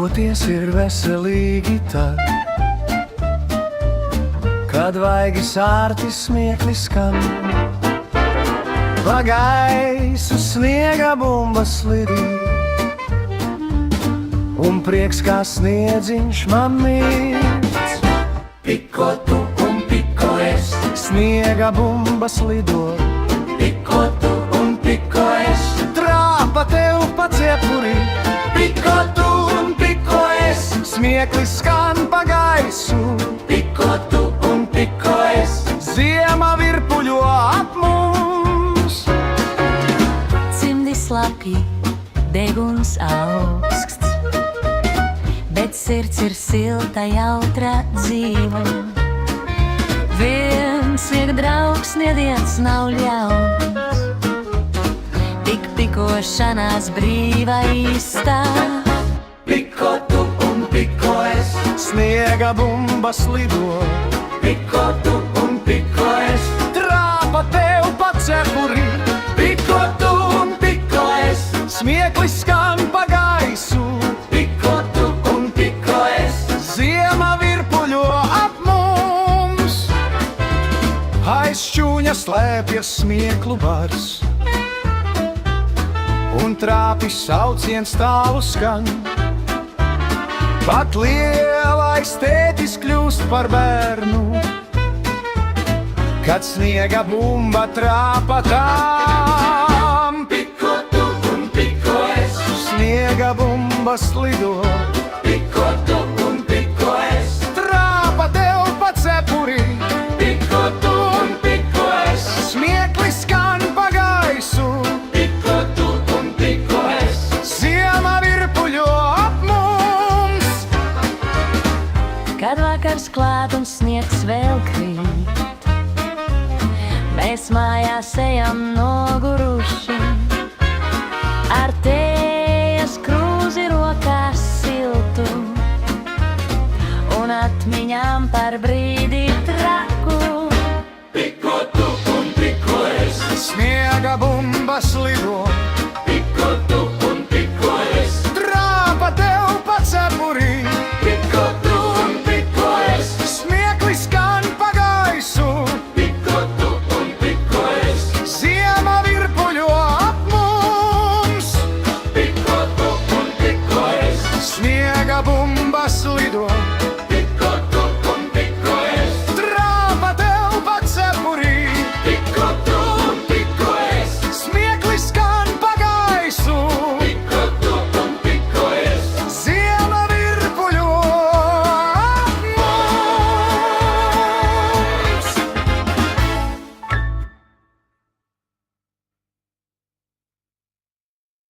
Pikoties ir veselīgi tad, kad vaigi sārti smiekli skan. Pa gaisu sniega bumbas lidī, un prieks kā sniedziņš man mīts. Piko tu un piko es, sniega bumbas lido. Piko tu un piko es, trāpa tev pa cepurī. Piko tu un piko es, smiekli skan pa gaisu. Piko tu un piko es, ziema virpuļo ap mums. Cimdi slapji, deguns augsts, bet sirds ir silta, jautra, dzīva. Viens ir draugs, neviens nav ļauns, tik pikošanās brīva īstā. Piko tu un piko es, sniega bumbas lido. Piko tu un piko es, trāpa tev pa cepurī. Piko tu un piko es, smiekli skan pa gaisu. Piko tu un piko es, ziema virpuļo ap mums. Aiz šķūņa slēpjas smieklu bars, un trāpis sauciens tālu skan. Pat lielais tētis kļūst par bērnu, kad sniega bumba trāpa tām. Piko tu un piko es, sniega bumbas lido. Piko tu un piko es, trāpa tev pa cepurī. Piko tu un piko es, smiekli skan pa gaisu. Piko tu un piko es, ziema virpuļo ap mums. Kad vakars klāt un sniegs vēl krīt, mēs mājās ejam noguruši, ar tējas krūzi rokās siltu, un atmiņām par brīdi traku. Piko tu un piko es, sniega bumbas lido.